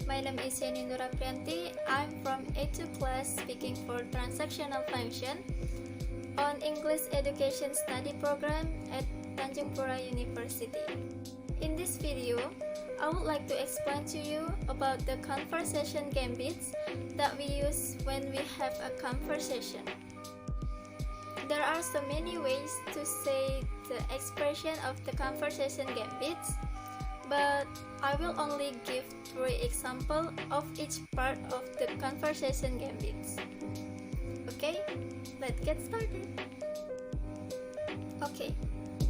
My name is Yeni Nuraprianti. I'm from A2 class speaking for Transactional Function on English Education Study Program at Tanjung Pura University. In this video, I would like to explain to you about the conversation gambits that we use when we have a conversation. There are so many ways to say the expression of the conversation gambits, but I will only give 3 examples of each part of the conversation gambits. Okay, let's get started. Okay,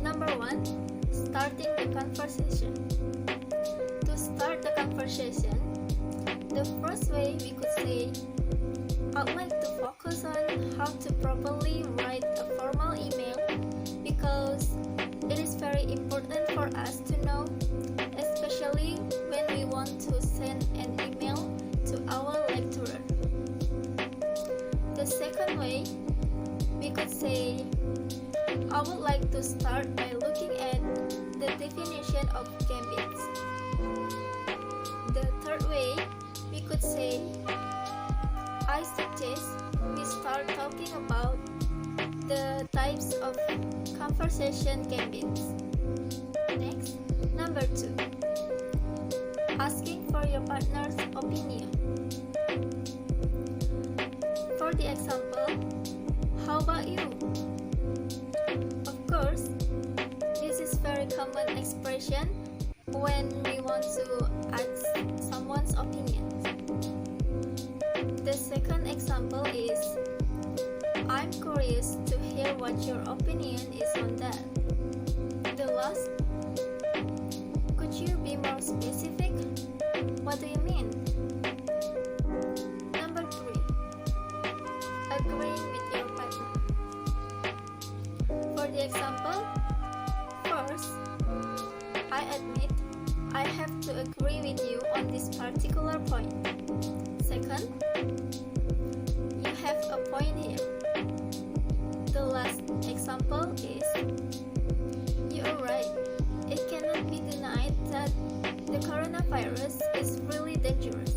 number 1, starting the conversation. To start the conversation, the first way we could say, I'd like to focus on how to properly write a formal email because it is very important for us to know, especially when we want to send an email to our lecturer. The second way, we could say, I would like to start by looking at the definition of gambits. The third way, we could say, I suggest we start talking about the types of conversation gambits. Next, number 2, asking for your partner's opinion. For the example, how about you? Of course, this is very common expression when we want to ask someone's opinion. The second example is, I'm curious to hear what your opinion is on that. The last, could you be more specific? What do you mean? Number 3, agreeing with your partner. For the example, first, I admit I have to agree with you on this particular point. Second, you have a point here. The last example is, you are right. It cannot be denied that the coronavirus is really dangerous.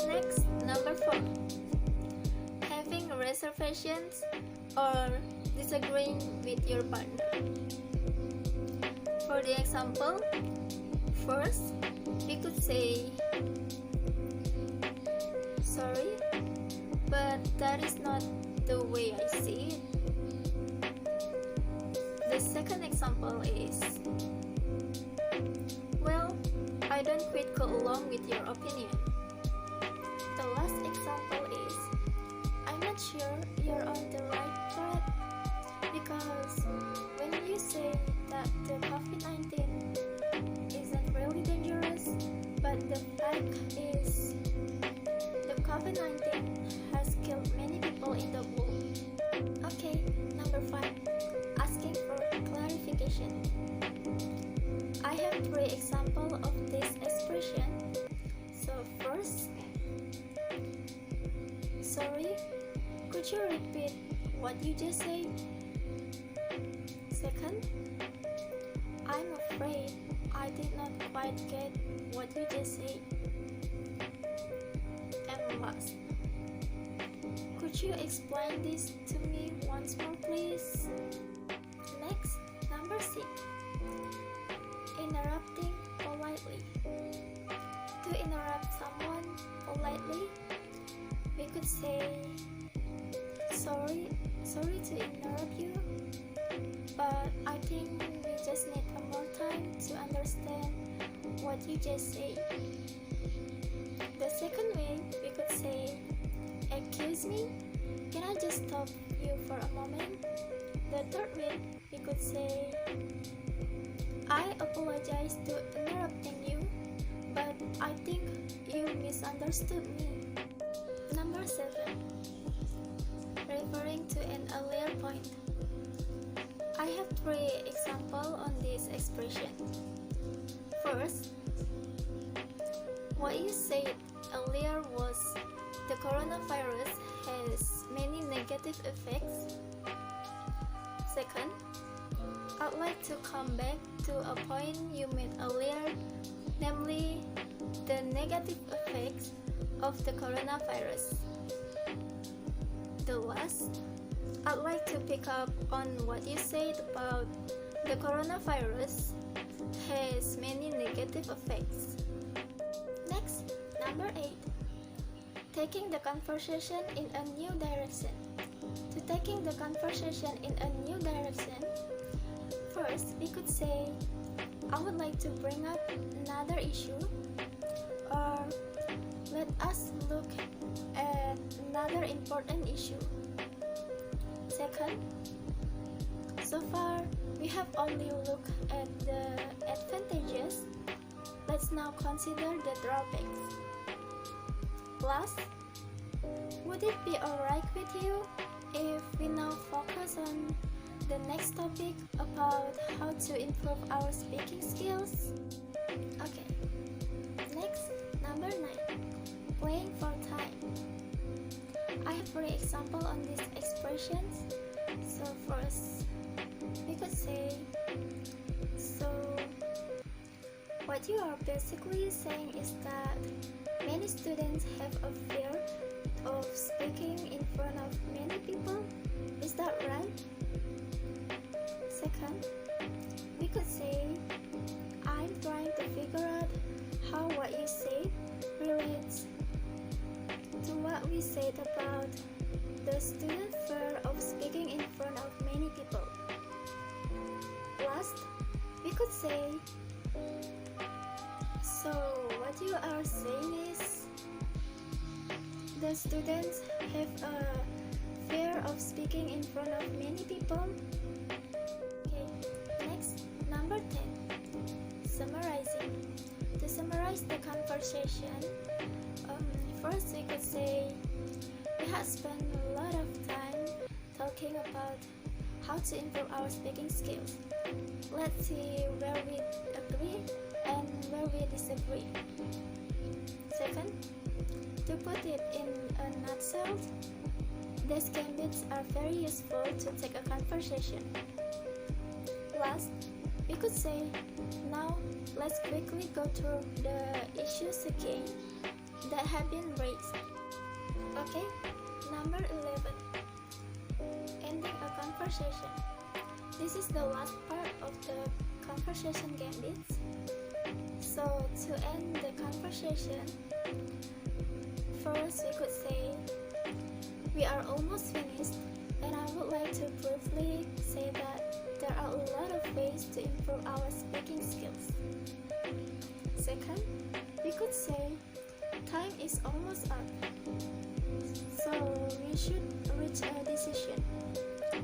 Next, number 4, having reservations or disagreeing with your partner. For the example, first, we could say, sorry, but that is not the way I see it. The second example is, well, I don't quite go along with your opinion. The last example is, I'm not sure you're on the right track because when you say that the COVID-19 isn't really dangerous, but the fact is the COVID-19 has killed many people in the world. Okay, number 5, asking for clarification. I have 3 examples of this expression. So first, sorry, could you repeat what you just said? Second, I'm afraid I did not quite get what you just said. And last, could you explain this to me once more, please? Next, number 6, interrupting politely. To interrupt someone politely, we could say, sorry to interrupt you, but I think we just need more time to understand what you just said. The second way, we could say, excuse me, can I just stop you for a moment? The third way, we could say, I apologize to interrupting you, but I think you misunderstood me. Number 7, referring to an earlier point. I have 3 examples on this expression. First, what you said earlier was the coronavirus has many negative effects. Second, I'd like to come back to a point you made earlier, namely the negative effects of the coronavirus. The last, I'd like to pick up on what you said about the coronavirus has many negative effects. Next, number 8. Taking the conversation in a new direction. To taking the conversation in a new direction, first we could say, I would like to bring up another issue, or let us look at another important issue. Second, so far we have only looked at the advantages. Let's now consider the drawbacks. Last, would it be alright with you if we now focus on the next topic about how to improve our speaking skills? Okay, next, number 9, playing for time. I have 3 examples on these expressions. So first, we could say, so what you are basically saying is that many students have a fear of speaking in front of many people. Is that right? Second, we could say, I'm trying to figure out how what you said relates to what we said about the student fear of speaking in front of many people. Last, we could say, so what you are saying is the students have a fear of speaking in front of many people. Okay, next, number 10, summarizing. To summarize the conversation, first we could say, we have spent a lot of time talking about how to improve our speaking skills. Let's see where we agree and where we disagree. Second, to put it in a nutshell, these gambits are very useful to take a conversation. Last, we could say, now let's quickly go through the issues again that have been raised. Okay, number 11, ending a conversation. This is the last part of the conversation gambits. So to end the conversation, first we could say, we are almost finished, and I would like to briefly say that there are a lot of ways to improve our speaking skills. Second, we could say, time is almost up, so we should reach a decision.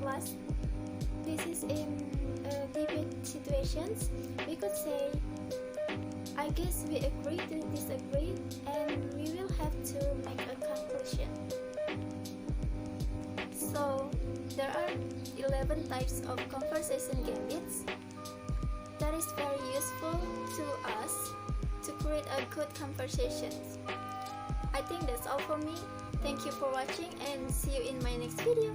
Last, this is in debate situations, we could say, I guess we agree to disagree, and we will have to make a conclusion. So, there are 11 types of conversation gambits that is very useful to us to create a good conversation. I think that's all for me. Thank you for watching and see you in my next video.